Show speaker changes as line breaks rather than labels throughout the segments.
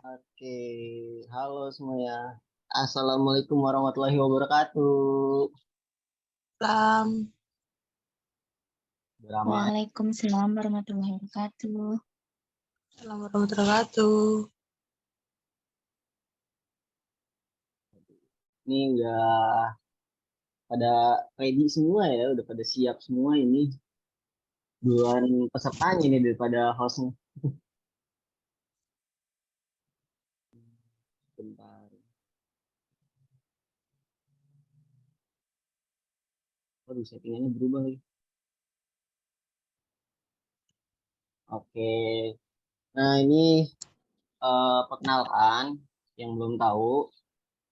Oke, halo semuanya. Assalamualaikum warahmatullahi wabarakatuh.
Salam.
Beramai aja
Waalaikumsalam warahmatullahi wabarakatuh.
Assalamualaikum warahmatullahi wabarakatuh.
ini udah pada ready semua ya, udah pada siap semua ini. Duluan pesertanya nih daripada hostnya. Bentar. Waduh, settingannya berubah lagi. Oke, nah ini perkenalkan yang belum tahu.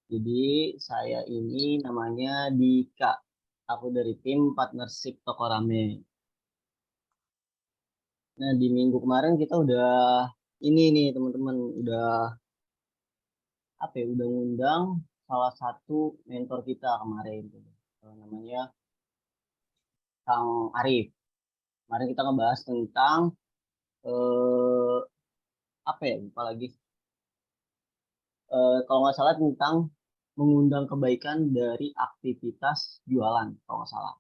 Jadi saya ini namanya Dika. Aku dari tim partnership Toko Rame. Nah, di minggu kemarin kita udah ini nih teman-teman, udah apa ya, udah ngundang salah satu mentor kita kemarin gitu. Namanya Kang Arif. Kemarin kita ngebahas tentang eh, apa ya, lupa lagi. Kalau nggak salah tentang mengundang kebaikan dari aktivitas jualan, kalau nggak salah.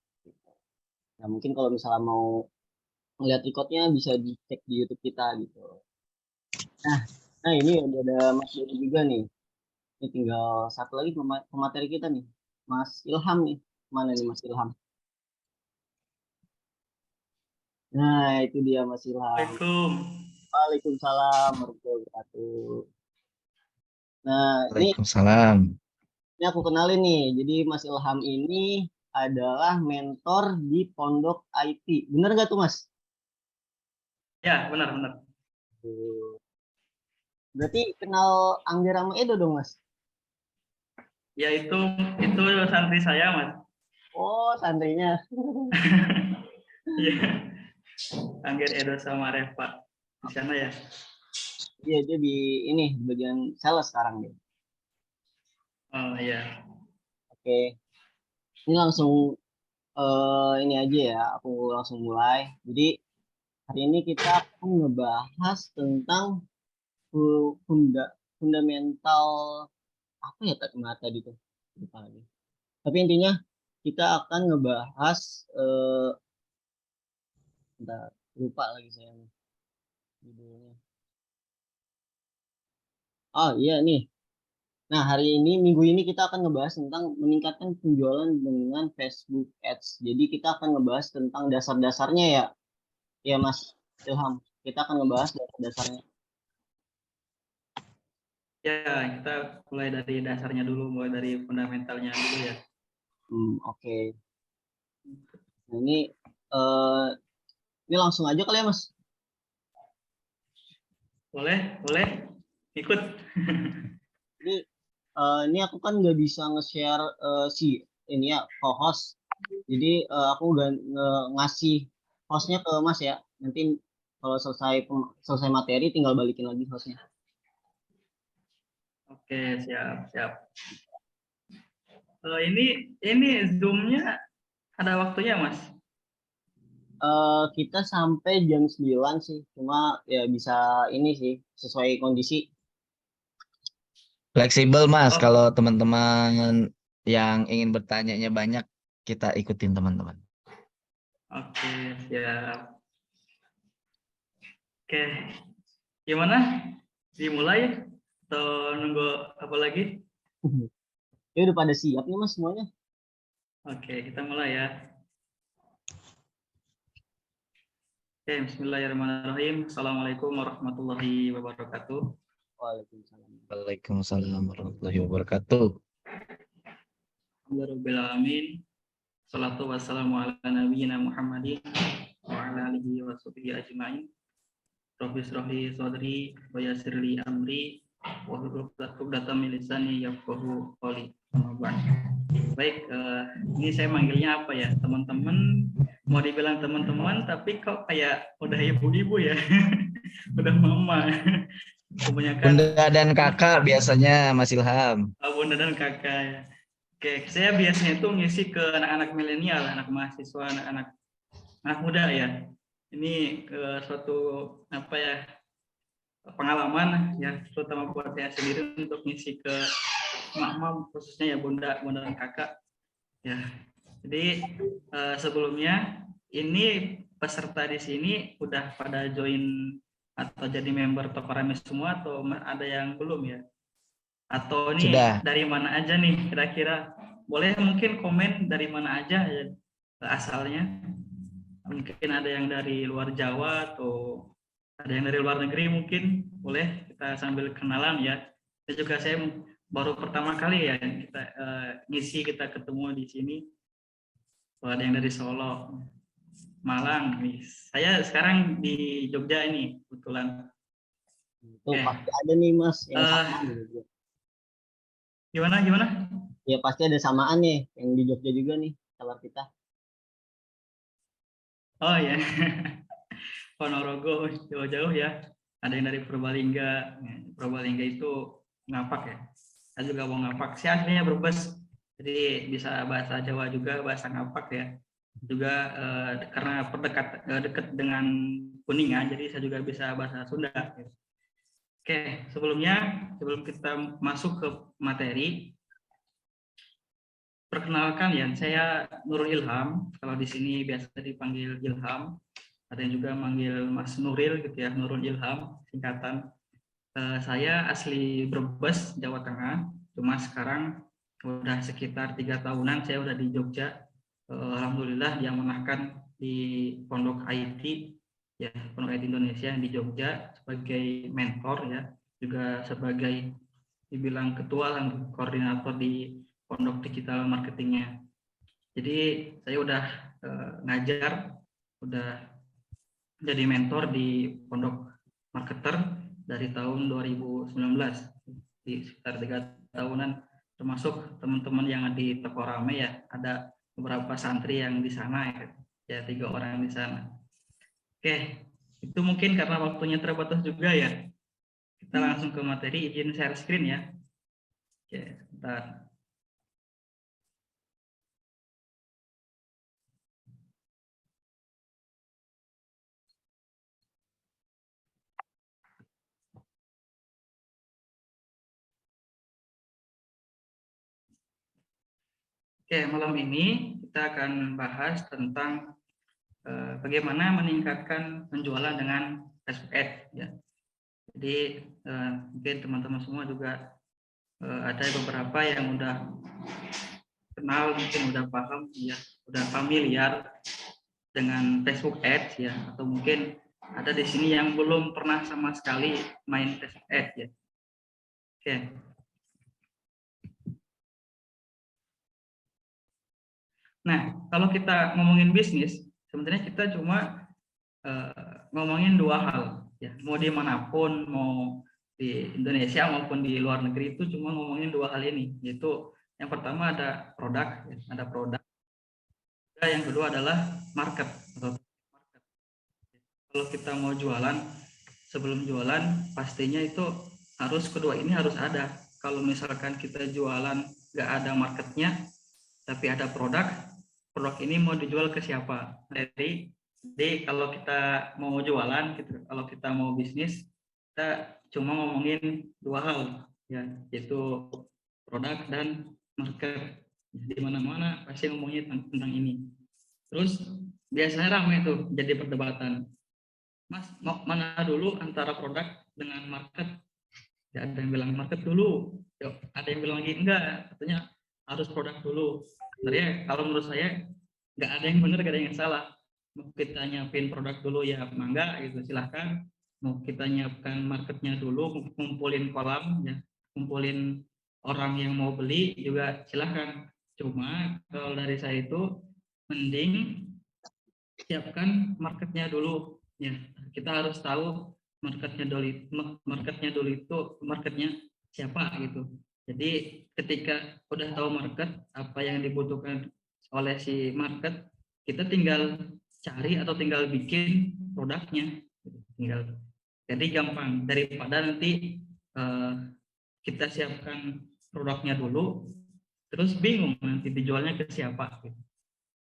Nah, mungkin kalau misalnya mau ngeliat recordnya bisa dicek di YouTube kita gitu. Nah, nah ini udah ada Mas Dodi juga nih. Ini tinggal satu lagi pemateri kita nih, Mas Ilham nih. Mana nih Mas Ilham? Nah, itu dia Mas Ilham.
Assalamualaikum.
Waalaikumsalam warahmatullahi wabarakatuh. Nah,
Waalaikumsalam.
ini aku kenalin nih. Jadi Mas Ilham ini adalah mentor di Pondok IT. Bener nggak tuh Mas?
Ya, benar-benar.
Berarti kenal Angger sama Edo dong Mas?
Ya itu santri saya, Mas.
Oh, santrinya.
Iya. Angger Edo sama Reva di sana ya.
Iya, dia di ini di bagian sales sekarang nih.
Oh iya.
Oke. Ini langsung ini aja ya, aku langsung mulai. Jadi hari ini kita akan ngebahas tentang fundamental apa ya tadi tuh, lupa lagi. Tapi intinya kita akan ngebahas bentar, lupa lagi saya judulnya. Oh iya nih. Nah, hari ini, minggu ini kita akan ngebahas tentang meningkatkan penjualan dengan Facebook Ads. Jadi kita akan ngebahas tentang dasar-dasarnya ya, ya Mas Ilham. Kita akan ngebahas dasar-dasarnya.
Ya, kita mulai dari dasarnya dulu, mulai dari fundamentalnya dulu ya.
Oke. Nah, eh, ini langsung aja kali ya Mas.
Boleh ikut.
Ini ini aku kan nggak bisa nge-share si ini ya co-host. Jadi aku udah ngasih hostnya ke Mas ya. Nanti kalau selesai materi tinggal balikin lagi hostnya.
Oke, siap. Ini Zoom-nya ada waktunya, Mas?
Kita sampai jam 9 sih. Cuma ya bisa ini sih sesuai kondisi.
Fleksibel Mas,
Oh,
kalau teman-teman yang ingin bertanya banyak, kita ikutin teman-teman.
oke, siap. Oke, gimana? Dimulai atau nunggu apa lagi?
Ya udah pada siap nih Mas semuanya.
Oke, kita mulai ya. Oke, bismillahirrahmanirrahim. Assalamualaikum warahmatullahi wabarakatuh.
Waalaikumsalam.
Waalaikumsalam warahmatullahi wabarakatuh.
Alhamdulillahirrahmanirrahim. Salatu wassalamu ala nabiyyina Muhammadin wa ala alihi wa sahbihi ajma'in. Rabbi shrahli sadri wa yassirli amri wa hlul 'uqdatam min lisani yafqahu qawli. Baik, ini saya manggilnya apa ya? Teman-teman, mau dibilang teman-teman tapi kok kayak udah ibu-ibu ya. Udah mama. Kebanyakan
Bunda dan kakak biasanya Mas Ilham.
bunda dan kakak ya. Oke, saya biasanya itu ngisi ke anak-anak milenial, anak mahasiswa, anak muda ya. Ini ke suatu apa ya? pengalaman ya, terutama buat saya sendiri untuk ngisi ke mama, khususnya ya bunda dan kakak ya. Jadi sebelumnya ini peserta di sini udah pada join atau jadi member Tokoramai semua atau ada yang belum ya? Atau ini
Sudah.
dari mana aja nih kira-kira? Boleh mungkin komen dari mana aja ya asalnya. Mungkin ada yang dari luar Jawa atau ada yang dari luar negeri mungkin. Boleh kita sambil kenalan ya. Dan juga saya baru pertama kali ya kita ngisi, kita ketemu di sini. Ada yang dari Solo, Malang nih. Saya sekarang di Jogja ini kebetulan.
Itu pasti ada nih Mas yang
Eh,
sama gitu.
Gimana?
Ya pasti ada samaan nih yang di Jogja juga nih kalau kita.
Oh ya, Ponorogo jauh-jauh ya. Ada yang dari Purbalingga. Purbalingga itu ngapak ya. Saya juga mau ngapak. Saya aslinya Brebes, jadi bisa bahasa Jawa juga, bahasa ngapak ya. Juga karena dekat dengan Kuningan, jadi saya juga bisa bahasa Sunda. Oke, sebelum kita masuk ke materi, perkenalkan ya, saya Nurul Ilham. Kalau di sini biasa dipanggil Ilham. Ada yang juga manggil Mas Nuril gitu ya, Nurul Ilham singkatan. Saya asli Brebes, Jawa Tengah. Cuma sekarang udah sekitar 3 tahunan saya udah di Jogja. Alhamdulillah diamanahkan di Pondok IT ya, Pondok IT Indonesia di Jogja sebagai mentor ya, juga sebagai dibilang ketua dan koordinator di Pondok Digital Marketingnya. Jadi saya udah ngajar, udah jadi mentor di Pondok Marketer dari tahun 2019, di sekitar 3 tahunan, termasuk teman-teman yang di Tokoramai ya, ada beberapa santri yang di sana ya 3 orang di sana. Oke, itu mungkin karena waktunya terbatas juga ya. Kita langsung ke materi, izin share screen ya. Oke, sebentar. Oke, malam ini kita akan bahas tentang bagaimana meningkatkan penjualan dengan Facebook Ads ya. Jadi mungkin teman-teman semua juga ada beberapa yang udah kenal, mungkin udah paham ya, udah familiar dengan Facebook Ads ya, atau mungkin ada di sini yang belum pernah sama sekali main Facebook Ads ya. Oke. Nah, kalau kita ngomongin bisnis, sebenarnya kita cuma ngomongin 2 hal ya, mau dimanapun, mau di Indonesia maupun di luar negeri, itu cuma ngomongin 2 hal ini, yaitu yang pertama ada produk ya, ada produk. Yang kedua adalah market atau market. Kalau kita mau jualan, sebelum jualan pastinya itu harus kedua ini harus ada. Kalau misalkan kita jualan nggak ada marketnya, tapi ada produk ini mau dijual ke siapa? Jadi kalau kita mau jualan gitu, kalau kita mau bisnis, kita cuma ngomongin 2 hal ya, yaitu produk dan market. Di mana-mana pasti ngomongin tentang ini. Terus biasanya ramai tuh jadi perdebatan. Mas, mau mana dulu antara produk dengan market? Ya, ada yang bilang market dulu, ada yang bilang lagi enggak, katanya harus produk dulu. Sebenarnya kalau menurut saya nggak ada yang benar, nggak ada yang salah. Mau kita nyiapin produk dulu ya mangga gitu, silahkan. Mau kita nyiapkan marketnya dulu, kumpulin kolam ya, kumpulin orang yang mau beli juga silahkan. Cuma kalau dari saya itu mending siapkan marketnya dulu ya. Kita harus tahu marketnya dulu itu marketnya siapa gitu. Jadi ketika udah tahu market, apa yang dibutuhkan oleh si market, kita tinggal cari atau tinggal bikin produknya, tinggal. Jadi gampang daripada nanti kita siapkan produknya dulu, terus bingung nanti dijualnya ke siapa, gitu.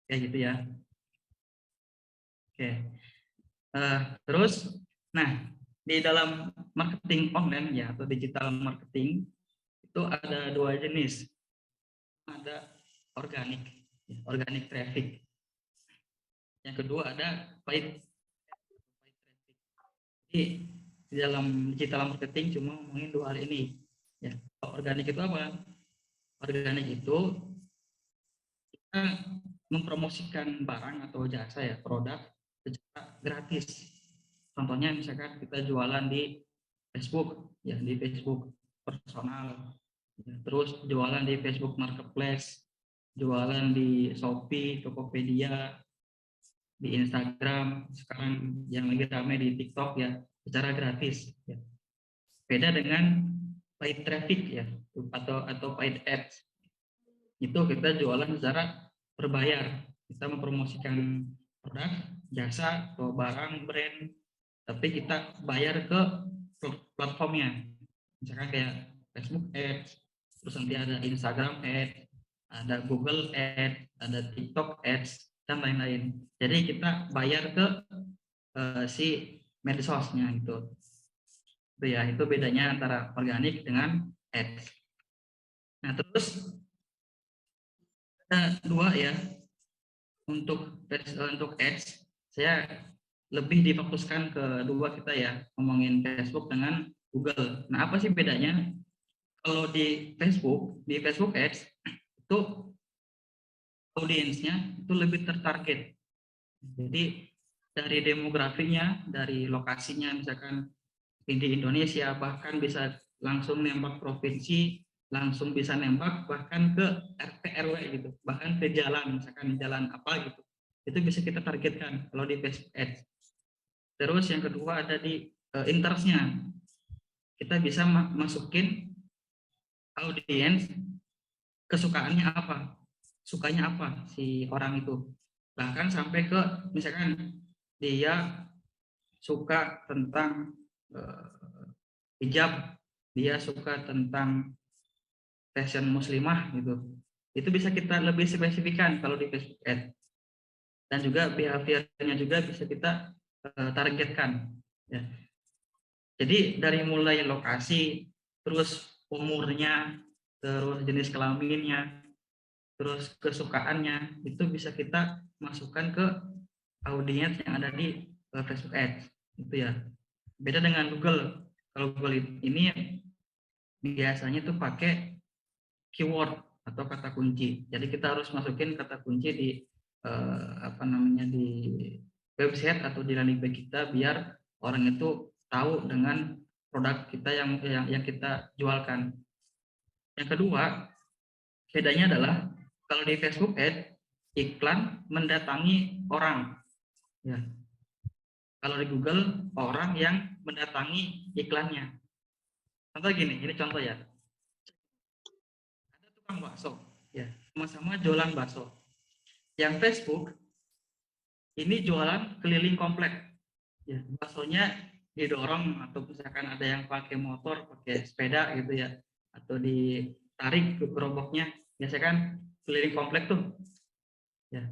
Kayak gitu ya. Oke. Terus, nah di dalam marketing online ya atau digital marketing itu ada dua jenis. Ada organic, organic traffic. Yang kedua ada paid traffic. Jadi di dalam digital marketing cuma ngomongin dua hal ini. Ya, organik itu apa? Organik itu kita mempromosikan barang atau jasa ya, produk secara gratis. Contohnya misalkan kita jualan di Facebook, ya di Facebook personal, ya, terus jualan di Facebook Marketplace, jualan di Shopee, Tokopedia, di Instagram, sekarang yang lagi ramai di TikTok ya, secara gratis. Ya. Beda dengan paid traffic ya, atau paid ads. Itu kita jualan secara berbayar. Kita mempromosikan produk, jasa, atau barang, brand, tapi kita bayar ke platformnya. Misalkan kayak Facebook Ads, terus nanti ada Instagram Ads, ada Google Ads, ada TikTok Ads, dan lain-lain. Jadi kita bayar ke si medsosnya itu. Itu ya, itu bedanya antara organik dengan ads. Nah, terus ada dua ya. Untuk ads, saya lebih difokuskan ke dua kita ya, ngomongin Facebook dengan Google. Nah, apa sih bedanya? Kalau di Facebook Ads itu audiensnya itu lebih tertarget. Jadi dari demografinya, dari lokasinya, misalkan di Indonesia, bahkan bisa langsung nembak provinsi, langsung bisa nembak bahkan ke RT RW gitu, bahkan ke jalan, misalkan jalan apa gitu, itu bisa kita targetkan kalau di Facebook Ads. Terus yang kedua ada di interestnya, kita bisa masukin audiens kesukaannya apa, sukanya apa si orang itu, bahkan sampai ke misalkan dia suka tentang hijab, dia suka tentang fashion muslimah gitu, itu bisa kita lebih spesifikkan kalau di Facebook Ads. Dan juga behaviornya juga bisa kita targetkan ya. Jadi dari mulai lokasi, terus umurnya, terus jenis kelaminnya, terus kesukaannya, itu bisa kita masukkan ke audiens yang ada di Facebook Ads itu ya. Beda dengan Google. Kalau Google ini biasanya tuh pakai keyword atau kata kunci. Jadi kita harus masukin kata kunci di di website atau di landing page kita biar orang itu tahu dengan produk kita yang kita jualkan. Yang kedua, bedanya adalah kalau di Facebook Ads iklan mendatangi orang. Ya. Kalau di Google orang yang mendatangi iklannya. Contoh gini, ini contoh ya. Ada tukang bakso, ya, sama-sama jualan bakso. Yang Facebook ini jualan keliling komplek, ya, baksonya didorong atau misalkan ada yang pakai motor, pakai sepeda gitu ya, atau ditarik ke gerobaknya, biasanya kan keliling komplek tuh, ya,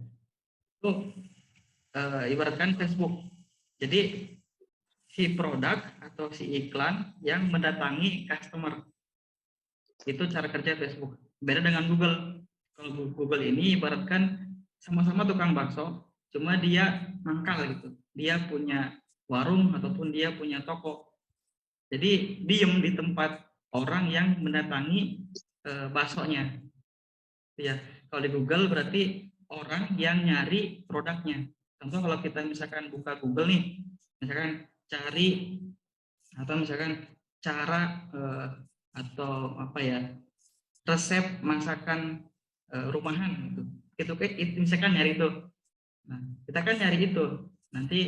itu ibaratkan Facebook. Jadi si produk atau si iklan yang mendatangi customer, itu cara kerja Facebook. Beda dengan Google. Kalau Google ini ibaratkan sama-sama tukang bakso, cuma dia mangkal gitu. Dia punya warung ataupun dia punya toko. Jadi diem di tempat orang yang mendatangi baksonya. Ya, kalau di Google berarti orang yang nyari produknya. Contoh kalau kita misalkan buka Google nih, misalkan cari atau misalkan cara atau apa ya, resep masakan rumahan gitu. Itu misalkan nyari itu. Nah, kita kan nyari itu. Nanti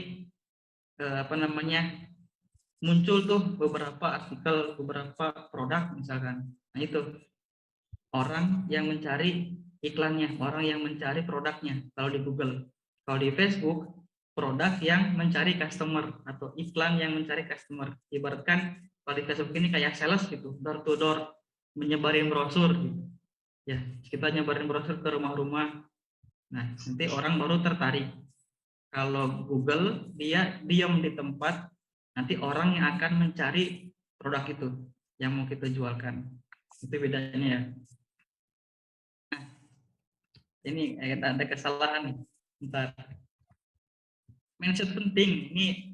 muncul tuh beberapa artikel, beberapa produk misalkan. Nah, itu orang yang mencari iklannya, orang yang mencari produknya kalau di Google. Kalau di Facebook, produk yang mencari customer atau iklan yang mencari customer. Ibaratkan kalau di Facebook ini kayak sales gitu, door to door, menyebarin brosur gitu. Ya, kita nyebarin brosur ke rumah-rumah. Nah, nanti orang baru tertarik. Kalau Google dia diam di tempat Nanti orang yang akan mencari produk itu yang mau kita jualkan. Itu bedanya ya. Nah, ini ada kesalahan nih. Bentar. Mindset penting ini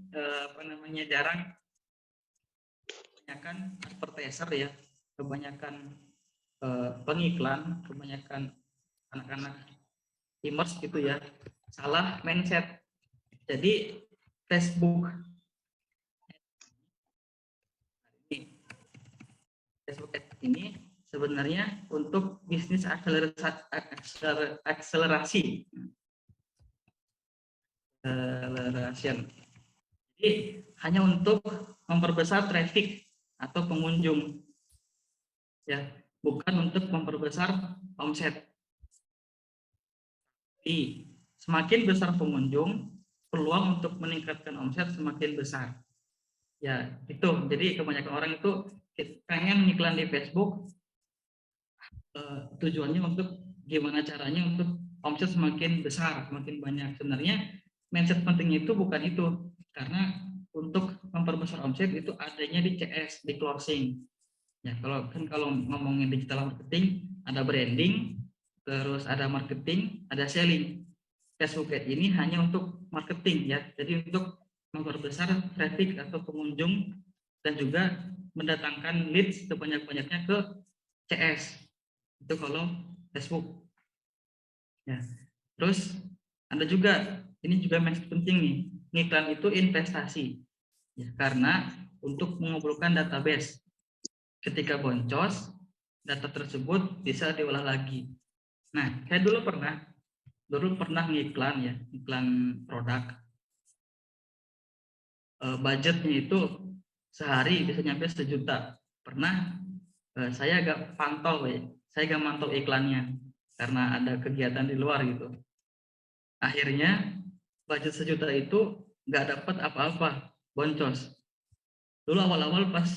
jarang, kebanyakan advertiser ya, kebanyakan pengiklan, kebanyakan anak-anak e-commerce gitu ya, salah mindset. Jadi Facebook ini sebenarnya untuk bisnis akselerasi. Jadi hanya untuk memperbesar traffic atau pengunjung, ya, bukan untuk memperbesar omset. Jadi semakin besar pengunjung, peluang untuk meningkatkan omset semakin besar. Ya, itu. Jadi kebanyakan orang itu pengen iklan di Facebook, tujuannya untuk gimana caranya untuk omset semakin besar, semakin banyak. Sebenarnya mindset pentingnya itu bukan itu, karena untuk memperbesar omset itu adanya di CS, di closing. Ya, kalau ngomongin digital marketing, ada branding, terus ada marketing, ada selling. Facebook Ads ini hanya untuk marketing ya, jadi untuk memperbesar traffic atau pengunjung dan juga mendatangkan leads sebanyak-banyaknya ke CS. Itu kalau Facebook. Ya. Terus ada juga, ini juga mindset penting nih, ngiklan itu investasi. Ya, karena untuk mengumpulkan database. Ketika boncos, data tersebut bisa diolah lagi. Nah, saya dulu pernah ngiklan ya, iklan produk. Budgetnya itu sehari bisa nyampe 1 juta. Pernah saya agak mantau iklannya karena ada kegiatan di luar gitu. Akhirnya budget 1 juta itu nggak dapat apa-apa, boncos. Dulu awal-awal pas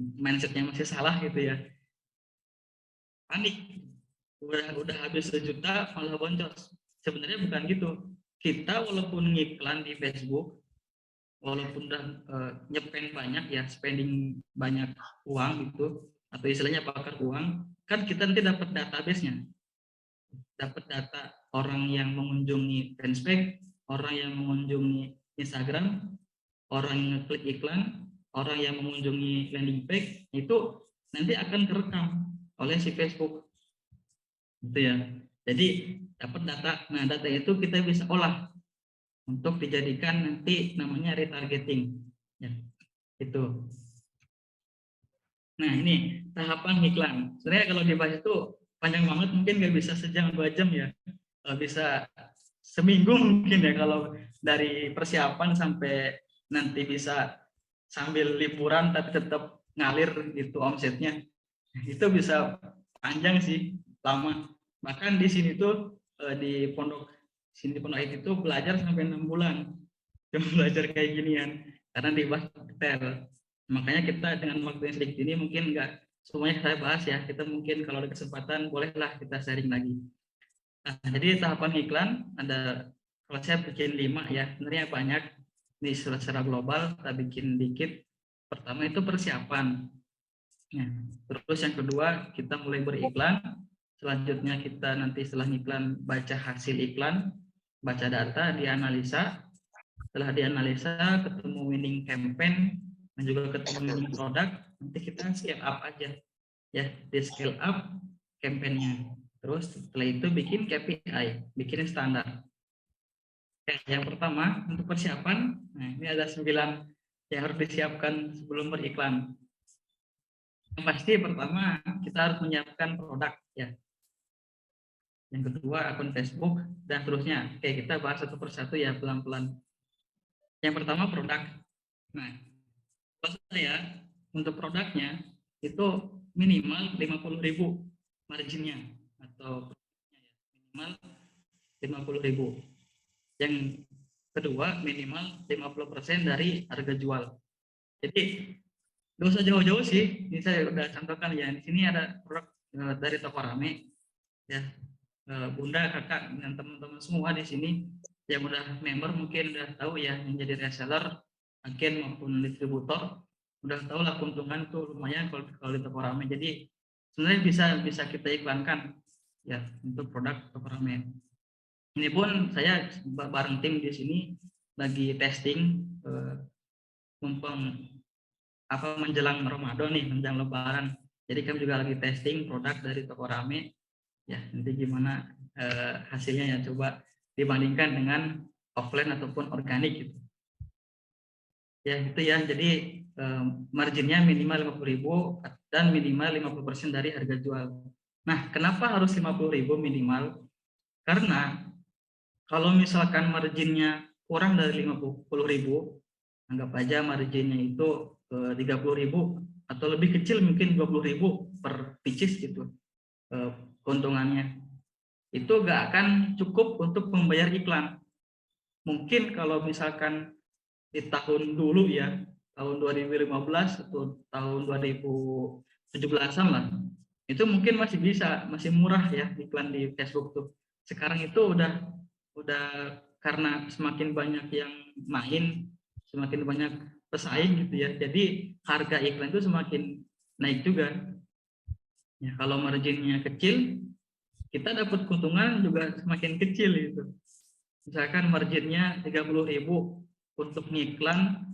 mindsetnya masih salah gitu ya, panik, udah habis 1 juta malah boncos. Sebenarnya bukan gitu. Kita walaupun ngiklan di Facebook, walaupun udah nyepen banyak ya, spending banyak uang gitu, atau istilahnya bakar uang, kan kita nanti dapat database-nya, dapat data orang yang mengunjungi fanspage, orang yang mengunjungi Instagram, orang yang ngeklik iklan, orang yang mengunjungi landing page, itu nanti akan kerekam oleh si Facebook, gitu ya. Jadi dapat data, nah data itu kita bisa olah untuk dijadikan nanti namanya retargeting, ya, itu. Nah ini tahapan iklan. Sebenarnya kalau dibahas itu panjang banget, mungkin nggak bisa sejam 2 jam ya, bisa seminggu mungkin ya kalau dari persiapan sampai nanti bisa sambil liburan tapi tetap ngalir gitu omsetnya, itu bisa panjang sih, lama. Bahkan di sini tuh di pondok IT itu belajar sampai 6 bulan belajar kayak ginian karena dibahas detail. Makanya kita dengan waktu yang sedikit ini mungkin nggak semuanya saya bahas ya, kita mungkin kalau ada kesempatan bolehlah kita sharing lagi. Nah, jadi tahapan iklan ada, kalau saya bikin 5 ya, sebenarnya banyak ini secara global, kita bikin dikit. Pertama itu persiapan. Nah, terus yang kedua kita mulai beriklan. Selanjutnya kita nanti setelah iklan baca hasil iklan, baca data, dianalisa. Setelah dianalisa ketemu winning campaign dan juga ketemu winning produk, nanti kita scale up aja ya, di scale up campaignnya. Terus setelah itu bikin KPI, bikin standar. Oke, yang pertama untuk persiapan, nah ini ada 9 yang harus disiapkan sebelum beriklan. Yang pasti pertama kita harus menyiapkan produk ya. Yang kedua akun Facebook dan seterusnya. Oke, kita bahas satu persatu ya pelan-pelan. Yang pertama produk. Nah, kalau saya untuk produknya itu minimal 50.000 marginnya atau minimal 50.000. Yang kedua minimal 50% dari harga jual. Jadi nggak usah jauh-jauh sih. Ini saya udah contohkan ya. Di sini ada produk dari toko rame ya. Bunda, kakak dan teman-teman semua di sini yang udah member mungkin udah tahu ya, yang jadi reseller agen maupun distributor udah tahu lah keuntungan tuh lumayan kalau di toko rame. Jadi sebenarnya bisa kita iklankan ya untuk produk toko rame. Ini pun saya bareng tim di sini lagi testing mumpung menjelang Ramadan nih, menjelang Lebaran. Jadi kami juga lagi testing produk dari toko rame. Ya, nanti gimana hasilnya ya, coba dibandingkan dengan offline ataupun organik gitu. Ya gitu ya, jadi marginnya minimal 50.000 dan minimal 50% dari harga jual. Nah, kenapa harus 50.000 minimal? Karena kalau misalkan marginnya kurang dari 50.000, anggap aja marginnya itu 30.000 atau lebih kecil mungkin 20.000 per pieces gitu keuntungannya, itu gak akan cukup untuk membayar iklan. Mungkin kalau misalkan di tahun dulu ya, tahun 2015 atau tahun 2017-an lah, itu mungkin masih murah ya iklan di Facebook tuh. Sekarang itu udah karena semakin banyak yang main, semakin banyak pesaing gitu ya, jadi harga iklan itu semakin naik juga. Ya, kalau marginnya kecil, kita dapat keuntungan juga semakin kecil gitu. Misalkan marginnya 30.000 untuk ngiklan,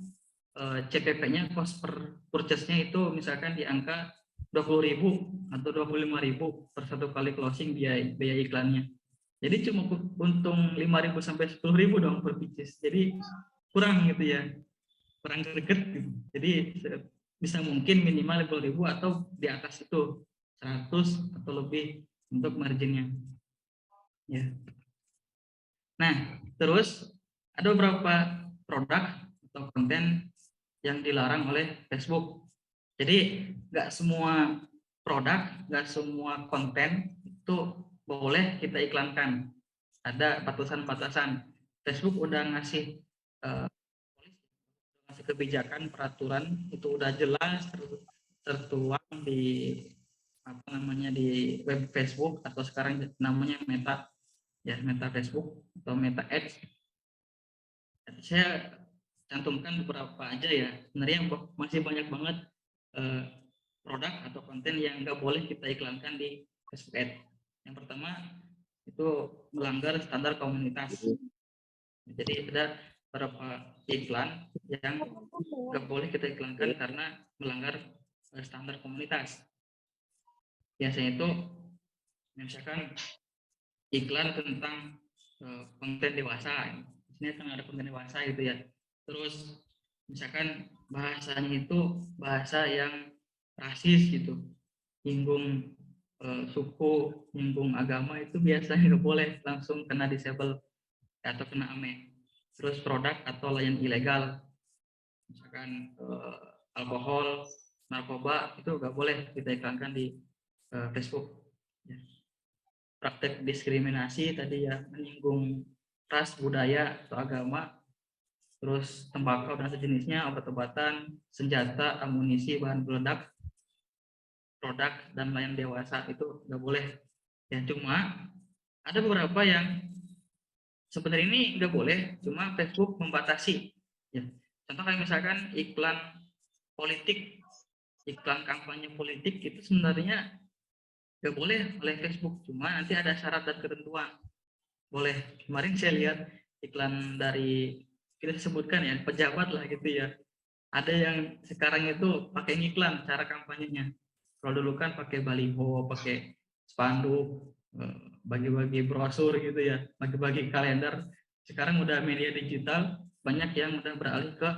CPP-nya cost per purchase-nya itu misalkan di angka 20.000 atau 25.000 per satu kali closing biaya iklannya. Jadi cuma untung 5.000 sampai 10.000 dong per pieces. Jadi kurang gitu ya, kurang greget gitu. Jadi bisa mungkin minimal 50.000 atau di atas itu 100 atau lebih untuk marginnya. Ya. Nah, terus ada beberapa produk atau konten yang dilarang oleh Facebook. Jadi nggak semua produk, nggak semua konten itu boleh kita iklankan. Ada batasan-batasan. Facebook udah ngasih kebijakan, peraturan itu udah jelas tertuang di di web Facebook atau sekarang namanya Meta ya, Meta Facebook atau Meta Ads. Saya cantumkan beberapa aja ya. Sebenarnya masih banyak banget produk atau konten yang nggak boleh kita iklankan di Facebook Ads. Yang pertama itu melanggar standar komunitas. Jadi ada beberapa iklan yang nggak boleh kita iklankan karena melanggar standar komunitas. Biasanya itu misalkan iklan tentang konten dewasa. Ini kan ada konten dewasa gitu ya. Terus misalkan bahasanya itu bahasa yang rasis gitu, nyinggung suku, nyinggung agama, itu biasanya nggak boleh, langsung kena disable atau kena ame. Terus produk atau layanan ilegal, misalkan alkohol, narkoba, itu nggak boleh kita iklankan di Facebook. Ya. Praktek diskriminasi tadi ya, menyinggung ras, budaya, atau agama. Terus tembakau dan sejenisnya, obat-obatan, senjata, amunisi, bahan peledak, produk dan layanan dewasa, itu nggak boleh. Ya, cuma ada beberapa yang sebenarnya ini nggak boleh, cuma Facebook membatasi. Ya. Contoh kayak misalkan iklan politik, iklan kampanye politik, itu sebenarnya nggak boleh oleh Facebook, cuma nanti ada syarat dan ketentuan. Boleh. Kemarin saya lihat iklan dari, kita sebutkan ya, pejabat lah gitu ya. Ada yang sekarang itu pakai iklan cara kampanyenya. Kalau dulu kan pakai baliho, pakai spanduk, bagi-bagi brosur gitu ya, bagi-bagi kalender. Sekarang udah media digital, banyak yang udah beralih ke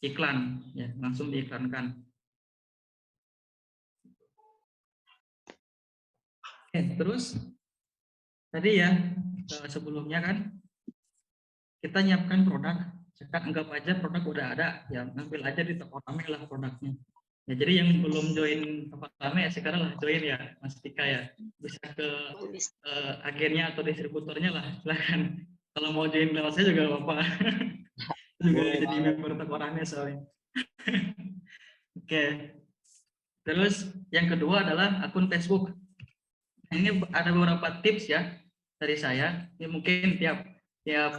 iklan, ya langsung diiklankan. Oke, terus tadi ya sebelumnya kan kita nyiapkan produk. Sekarang anggap aja produk udah ada, ya ngambil aja di toko rame lah produknya. Ya, jadi yang belum join toko rame ya sekarang lah join ya, Mas Tika ya. Bisa ke agennya atau distributornya lah, silahkan. Kalau mau join lewat saya juga apa-apa. Juga jadi member toko rame soalnya. Oke. Terus yang kedua adalah akun Facebook. Nah, ini ada beberapa tips ya dari saya. Ini mungkin tiap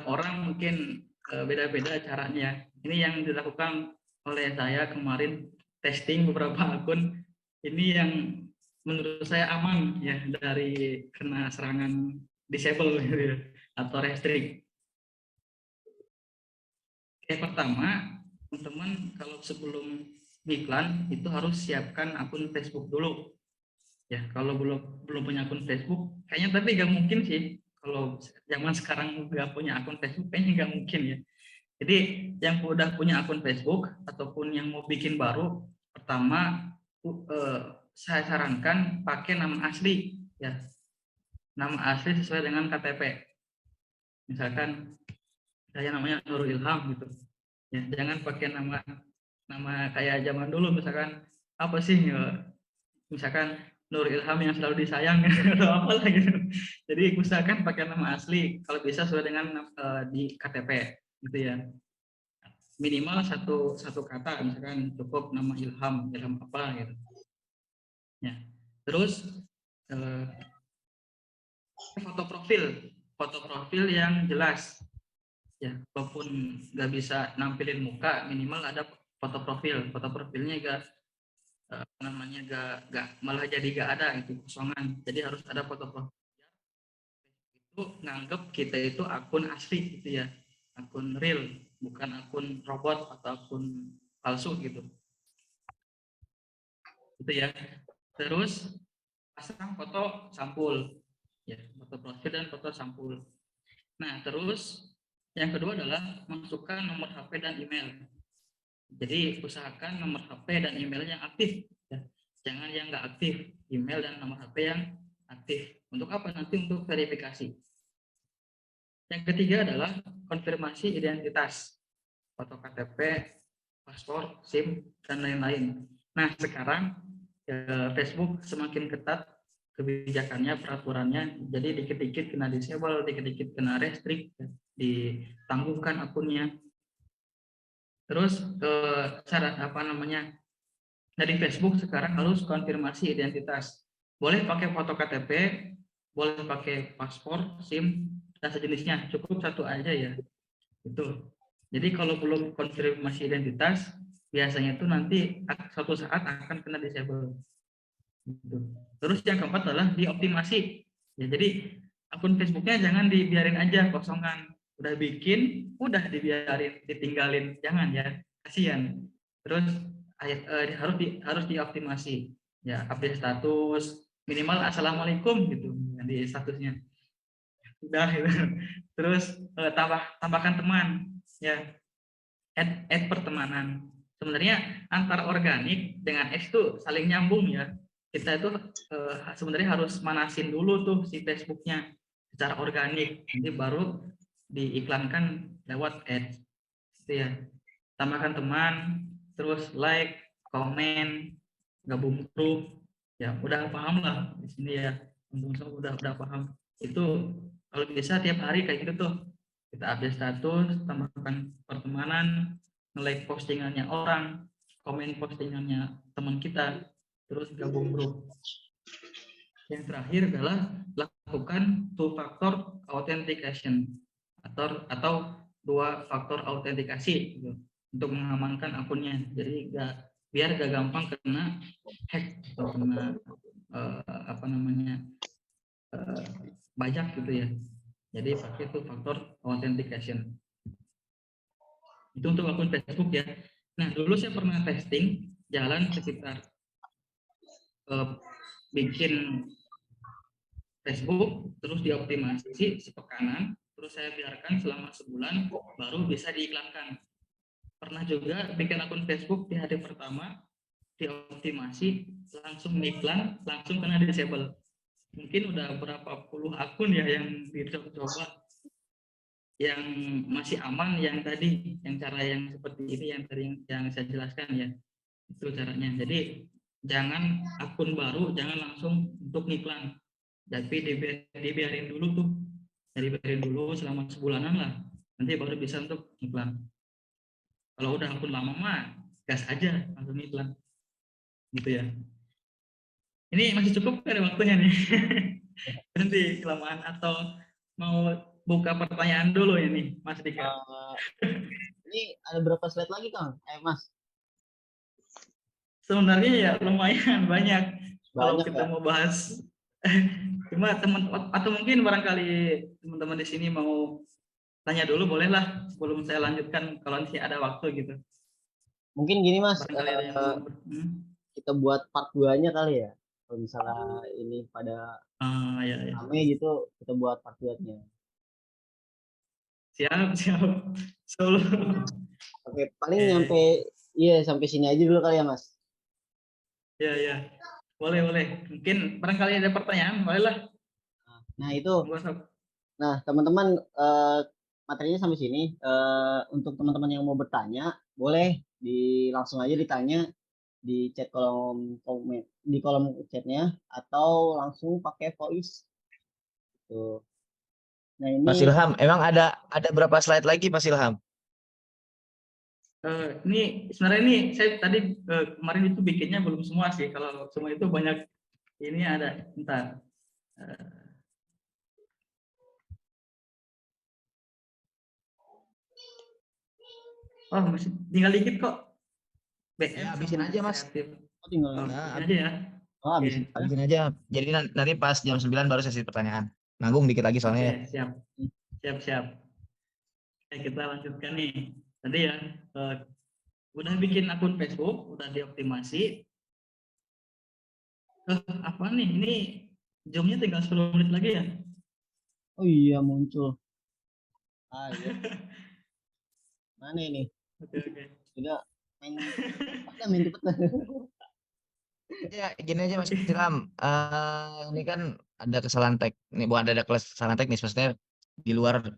orang mungkin beda-beda caranya. Ini yang dilakukan oleh saya kemarin, testing beberapa akun. Ini yang menurut saya aman ya dari kena serangan disable gitu ya, atau restrict. Yang pertama, teman-teman kalau sebelum iklan itu harus siapkan akun Facebook dulu. Ya, kalau belum punya akun Facebook, kayaknya tapi nggak mungkin sih. Kalau zaman sekarang nggak punya akun Facebook, kayaknya nggak mungkin ya. Jadi yang udah punya akun Facebook ataupun yang mau bikin baru, pertama saya sarankan pakai nama asli ya. Nama asli sesuai dengan KTP. Misalkan saya namanya Nurul Ilham gitu. Ya, jangan pakai nama kayak zaman dulu, misalkan apa sih ya, misalkan Nur Ilham yang selalu disayang atau apa lah gitu. Jadi usahakan pakai nama asli kalau bisa sesuai dengan di KTP gitu ya. Minimal satu kata, misalkan cukup nama Ilham apa gitu. Ya. Terus foto profil yang jelas. Ya, walaupun nggak bisa nampilin muka, minimal ada foto profil. Foto profilnya gak malah jadi gak ada, itu kosongan. Jadi harus ada foto profil. Itu nganggep kita itu akun asli gitu ya, akun real, bukan akun robot atau akun palsu gitu. Itu ya. Terus pasang foto sampul, ya, foto profil dan foto sampul. Nah, terus yang kedua adalah masukkan nomor HP dan email. Jadi usahakan nomor HP dan email yang aktif. Ya. Jangan yang nggak aktif, email dan nomor HP yang aktif. Untuk apa? Nanti untuk verifikasi. Yang ketiga adalah konfirmasi identitas, foto KTP, paspor, SIM, dan lain-lain. Nah, sekarang Facebook semakin ketat kebijakannya, peraturannya, jadi dikit-dikit kena disable, dikit-dikit kena restrict, ditangguhkan akunnya. Terus syarat dari Facebook sekarang harus konfirmasi identitas. Boleh pakai foto KTP, boleh pakai paspor, SIM, dan sejenisnya. Cukup satu aja ya. Itu. Jadi kalau belum konfirmasi identitas, biasanya itu nanti suatu saat akan kena disable. Gitu. Terus yang keempat adalah dioptimasi. Ya, jadi akun Facebooknya jangan dibiarin aja kosongan. Udah bikin, udah dibiarin, ditinggalin, jangan ya, kasihan. Terus harus dioptimasi. Ya, update status minimal assalamualaikum gitu di statusnya. Udah gitu. Terus tambahkan teman, ya, add pertemanan. Sebenarnya antar organik dengan X itu saling nyambung ya. Kita itu sebenarnya harus manasin dulu tuh si Facebooknya secara organik, nanti baru diiklankan lewat ads. Gitu ya. Tambahkan teman, terus like, komen, gabung grup, ya udah paham lah di sini ya, teman-teman udah paham. Itu kalau bisa tiap hari kayak gitu tuh, kita update status, tambahkan pertemanan, nge-like postingannya orang, komen postingannya teman kita, terus gabung grup. Yang terakhir adalah lakukan two-factor authentication atau dua faktor autentikasi gitu, untuk mengamankan akunnya. Jadi biar gak gampang kena hack atau kena bajak gitu ya. Jadi pakai two-factor authentication. Itu untuk akun Facebook ya. Nah, dulu saya pernah testing jalan sekitar bikin Facebook, terus dioptimasi sepekanan, terus saya biarkan selama sebulan, baru bisa diiklankan. Pernah juga bikin akun Facebook di hari pertama, dioptimasi, langsung iklan, langsung kena disable. Mungkin udah berapa puluh akun ya yang dicoba, yang masih aman, yang tadi, yang cara yang seperti ini, yang tadi yang saya jelaskan ya, itu caranya. Jadi jangan akun baru, jangan langsung untuk iklan, tapi dibiarin dulu tuh, dibiarin dulu selama sebulanan lah, nanti baru bisa untuk iklan. Kalau udah akun lama mah gas aja langsung iklan, gitu ya. Ini masih cukup kan waktunya nih? Nanti kelamaan atau mau buka pertanyaan dulu ini, Mas Dika?
Ini ada berapa slide lagi Kang? Mas.
Sebenarnya ya lumayan banyak kalau
Banyak
kita
ya.
mau bahas. Cuma teman atau mungkin barangkali teman-teman di sini mau tanya dulu bolehlah sebelum saya lanjutkan kalau nanti ada waktu gitu.
Mungkin gini Mas,
Barangkali ada yang belum.
kita buat part 2-nya kali ya. Kalau misalnya ini pada
Ah ya ya.
rame gitu, kita buat part 2-nya.
Siap siap. Solo.
Oke, paling nyampe sampai sini aja dulu kali ya Mas.
Ya ya. Boleh boleh. Mungkin barangkali ada pertanyaan, bolehlah.
Nah, itu.
Monggo, Sob.
Nah, teman-teman, materinya sampai sini. Untuk teman-teman yang mau bertanya, boleh langsung aja ditanya di chat kolom komen, di kolom chatnya, atau langsung pakai voice. Tuh. Nah,
Mas
ini
Ilham, emang ada berapa slide lagi Mas Ilham?
Ini sebenarnya ini saya tadi kemarin itu bikinnya belum semua sih. Kalau semua itu banyak. Ini ada. Bentar. Oh masih tinggal dikit kok. BM
Ya, habisin
sama
aja Mas.
kreatif.
tinggal
Oh,
Nah,
ini aja ya. Oke.
habis.
habisin aja. Jadi nanti pas jam 9 baru sesi pertanyaan. Nanggung dikit lagi soalnya
Oke,
ya.
siap. Siap, siap. Oke, kita lanjutkan nih. Tadi ya, udah bikin akun Facebook, udah dioptimasi. Apa nih? Ini jamnya tinggal 10 menit lagi ya?
Oh iya, muncul. Iya. Mana ini?
Oke, oke.
Udah main cepet.
Ya, gini aja Mas
Oke.
Ilham. Ini kan ada kesalahan teknis, bukan ada kesalahan teknis, maksudnya di luar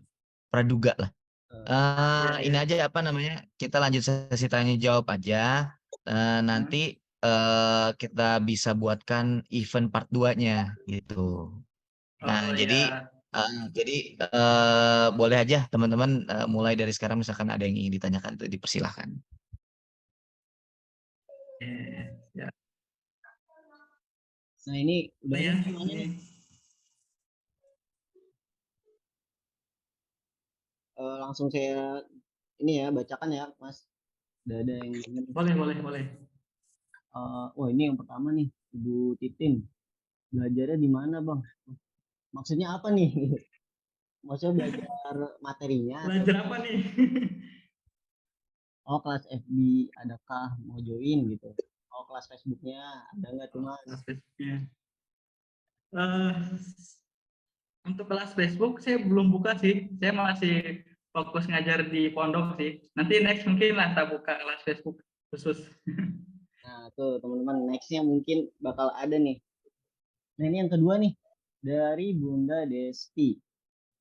praduga lah.
Ya,
Ini
ya.
aja apa namanya? Kita lanjut sesi tanya jawab aja. Nanti kita bisa buatkan event part 2-nya gitu. Nah,
Oh ya.
boleh aja teman-teman mulai dari sekarang misalkan ada yang ingin ditanyakan itu dipersilahkan.
Ya.
Nah, ini udah
Ya,
ada semuanya nih. Langsung saya ini ya bacakan ya Mas. Udah ada yang
boleh, boleh, boleh.
wah ini yang pertama nih, Ibu Titin. Belajarnya di mana Bang? Maksudnya apa nih? Maksudnya belajar materinya atau
Belajar apa nih?
kelas FB adakah mau join gitu? Kelas Facebooknya ada nggak tuh Mas?
Kelas Facebooknya. Untuk kelas Facebook saya belum buka sih. Saya masih fokus ngajar di pondok sih. Nanti next mungkin lah kita buka kelas Facebook khusus.
Nah tuh teman-teman nextnya mungkin bakal ada nih. Nah ini yang kedua nih dari Bunda Desti.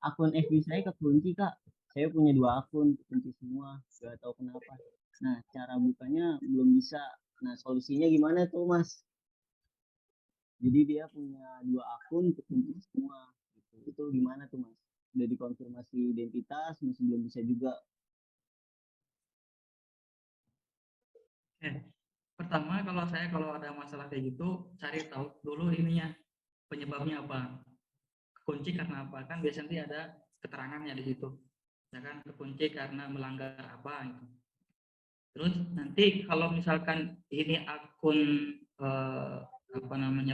Akun FB saya kekunci Kak. Saya punya 2 akun kekunci semua. Gak tahu kenapa. Nah cara bukanya belum bisa. Nah solusinya gimana tuh Mas? Jadi dia punya 2 akun kekunci semua. Gitu. Itu gimana tuh Mas? Udah dikonfirmasi identitas masih belum bisa juga.
Pertama kalau ada masalah kayak gitu cari tahu dulu ininya penyebabnya apa. Kekunci karena apa? Kan biasanya ada keterangannya di situ. Ya kan kekunci karena melanggar apa gitu. Terus nanti kalau misalkan ini akun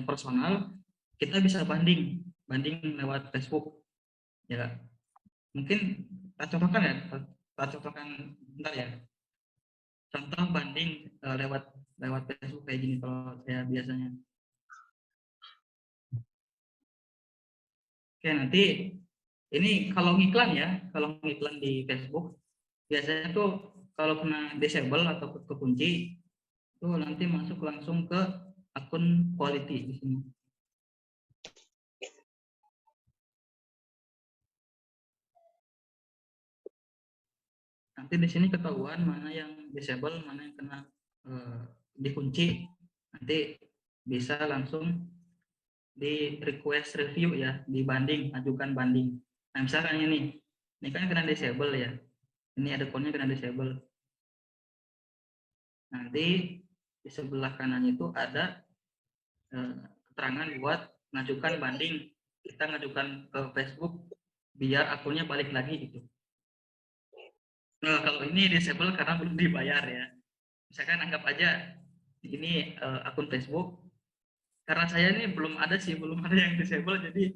personal, kita bisa banding lewat Facebook. Ya, mungkin kita contohkan ya, bentar ya. Contoh banding lewat Facebook kayak gini kalau saya biasanya. Oke, nanti ini kalau ngiklan di Facebook biasanya tuh kalau kena disable atau kekunci itu nanti masuk langsung ke akun quality di sini. Nanti di sini ketahuan mana yang disable, mana yang kena dikunci. Nanti bisa langsung di request review ya, dibanding, ajukan banding. Nah misalkan ini kan kena disable ya. Ini ada akunnya kena disable. Nanti di sebelah kanan itu ada keterangan buat ngajukan banding. Kita ngajukan ke Facebook biar akunnya balik lagi gitu. Nah, kalau ini disable karena belum dibayar ya. Misalkan anggap aja ini akun Facebook. Karena saya ini belum ada yang disable, jadi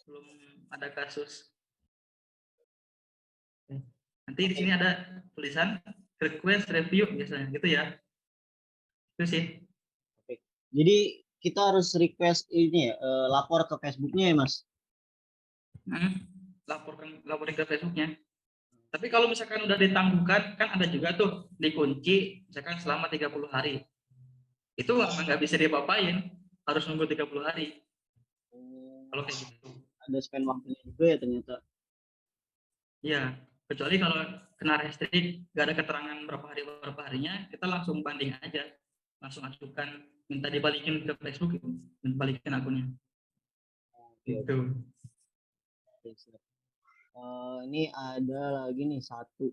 belum ada kasus. Nanti di sini ada tulisan request review biasanya gitu ya. Itu sih.
Oke. Jadi kita harus request ini ya, lapor ke Facebooknya ya Mas.
Laporin ke Facebooknya. Tapi kalau misalkan udah ditangguhkan, kan ada juga tuh dikunci misalkan selama 30 hari. Itu nggak bisa diapa-apain, harus nunggu 30 hari. Kalau kayak gitu.
Ada spend waktunya juga ya ternyata.
Iya, kecuali kalau kena restrict, nggak ada keterangan berapa harinya, kita langsung banding aja. Langsung ajukan, minta dibalikin ke Facebook, balikin akunnya. Gitu.
Oke, siap. Ini ada lagi nih satu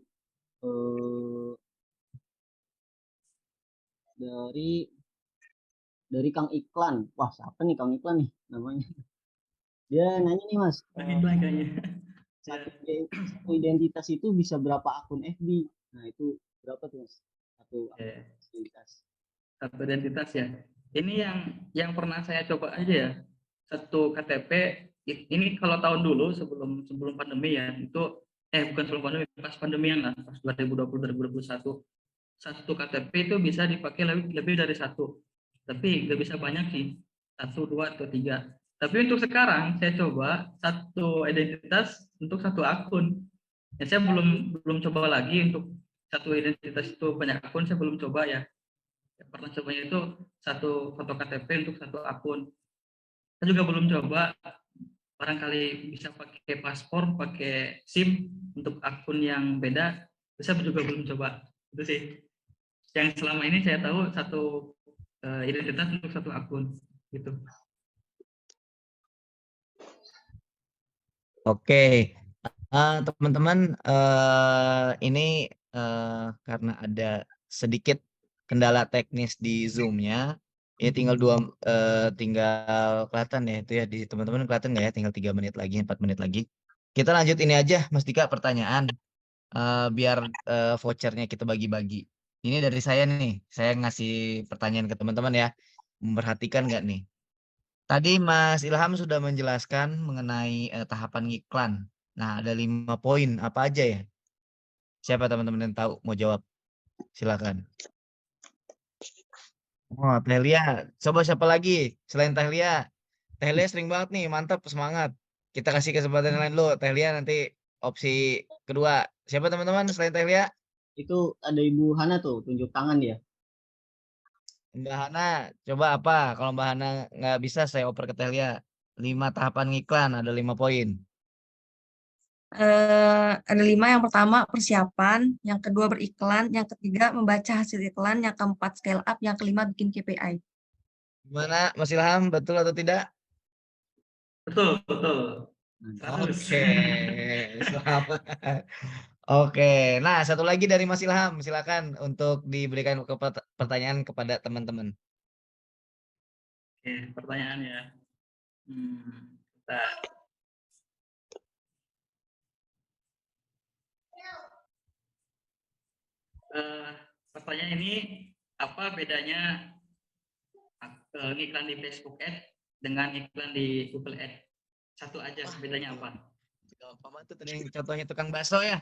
dari Kang Iklan. Wah, siapa nih Kang Iklan nih namanya? Dia nanya nih Mas,
Kayaknya.
satu identitas itu bisa berapa akun FB? Nah, itu berapa tuh Mas? Satu identitas.
Satu identitas ya. Ini yang pernah saya coba aja ya. Satu KTP ini kalau tahun dulu sebelum pandemi ya, itu bukan sebelum pandemi, pas pandemian lah, pas 2020 2021. Satu KTP itu bisa dipakai lebih dari satu. Tapi nggak bisa banyak sih. 1, 2 atau 3. Tapi untuk sekarang saya coba satu identitas untuk satu akun. Ya, saya belum coba lagi untuk satu identitas itu banyak akun, saya belum coba ya. Pernah cobanya itu satu foto KTP untuk satu akun. Saya juga belum coba, barangkali bisa pakai paspor, pakai SIM untuk akun yang beda. Saya juga belum coba. Itu sih. Yang selama ini saya tahu satu identitas untuk satu akun. Gitu.
Oke, teman-teman, ini karena ada sedikit kendala teknis di Zoom-nya, ya tinggal tinggal kelihatan ya itu ya di teman-teman kelihatan nggak ya? Tinggal 3 menit lagi, 4 menit lagi. Kita lanjut ini aja, Mas Dika, pertanyaan, biar vouchernya kita bagi-bagi. Ini dari saya nih, saya ngasih pertanyaan ke teman-teman ya, memperhatikan nggak nih? Tadi Mas Ilham sudah menjelaskan mengenai tahapan ngiklan. Nah, ada 5 poin. Apa aja ya? Siapa teman-teman yang tahu mau jawab? Silakan. Oh, Tehlia. Coba siapa lagi selain Tehlia? Tehlia sering banget nih, mantap, semangat. Kita kasih kesempatan yang lain dulu. Tehlia nanti opsi kedua. Siapa teman-teman selain Tehlia?
Itu ada Ibu Hana tuh, tunjuk tangan dia.
Mbak Hana, coba apa? Kalau Mbak Hana nggak bisa, saya oper ke Tehlia. 5 tahapan ngiklan, ada 5 poin.
Ada 5. Yang pertama persiapan, yang kedua beriklan, yang ketiga membaca hasil iklan, yang keempat scale up, yang kelima bikin KPI.
Gimana, Mas Ilham? Betul atau tidak?
Betul.
Oke, selamat. Oke, nah satu lagi dari Mas Ilham, silakan untuk diberikan pertanyaan kepada teman-teman.
Oke, pertanyaannya. Bentar. Pertanyaan ini, apa bedanya iklan di Facebook Ads dengan iklan di Google Ads? Satu aja, bedanya apa?
Gampang tuh tadi yang contohnya tukang bakso ya.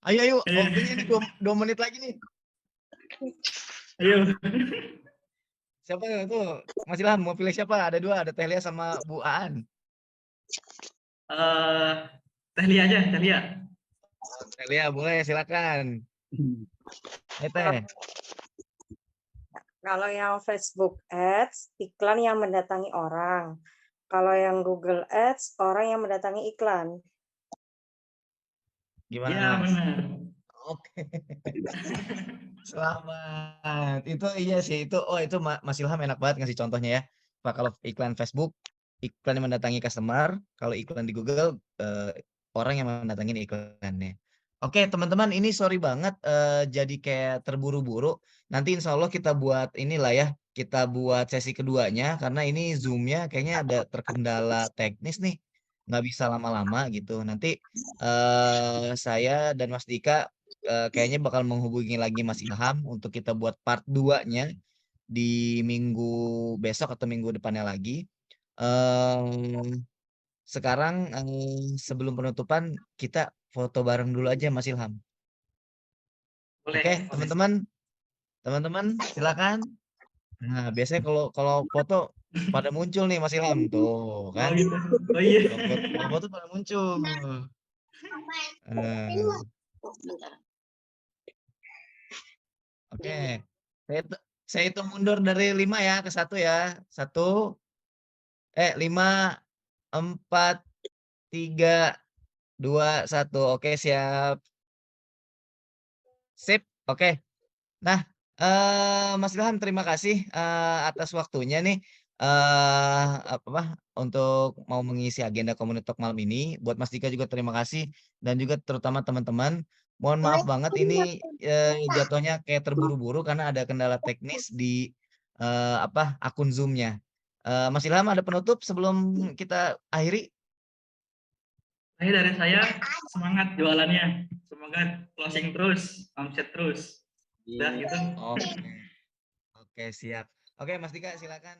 Ayo, waktunya nih 2 menit lagi nih.
Ayo.
Siapa tuh? Mas Ilham mau pilih siapa? Ada 2, ada Tehlia sama Bu Aan.
Tehlia aja, Tehlia.
Tehlia boleh, silakan. Teh.
Kalau yang Facebook Ads, iklan yang mendatangi orang. Kalau yang Google Ads, orang yang mendatangi iklan.
Gimana?
Ya,
Mas?
benar.
Oke. Selamat. Itu iya sih, itu itu Mas Ilham enak banget ngasih contohnya ya. Pak, kalau iklan Facebook, iklan yang mendatangi customer, kalau iklan di Google, orang yang mendatangi iklannya. Oke, teman-teman, ini sorry banget jadi kayak terburu-buru. Nanti insya Allah kita buat inilah ya, kita buat sesi keduanya karena ini Zoom-nya kayaknya ada terkendala teknis nih. Nggak bisa lama-lama gitu. Nanti saya dan Mas Dika kayaknya bakal menghubungi lagi Mas Ilham untuk kita buat part 2-nya di minggu besok atau minggu depannya lagi. Sekarang sebelum penutupan kita foto bareng dulu aja Mas Ilham.
Boleh,
Oke,
boleh.
teman-teman silakan. Nah, biasanya kalau foto pada muncul nih Mas Ilham tuh
Oh
kan.
gitu. Oh iya.
Kalau foto pada muncul. Eh, Oke. Saya hitung mundur dari 5 ya ke 1 ya. 5, 4, 3, 2, 1. Oke, siap. Sip. Oke. Nah, Mas Ilham terima kasih atas waktunya nih untuk mau mengisi agenda Community malam ini. Buat Mas Dika juga terima kasih dan juga terutama teman-teman. Mohon maaf banget ini jatuhnya kayak terburu-buru karena ada kendala teknis di akun Zoom-nya. Mas Ilham ada penutup sebelum kita akhiri?
Akhir dari saya, semangat jualannya. Semoga closing terus, omset terus. Udah
Iya.
gitu.
Oke. Oke, siap. Oke, Mas Dika silakan.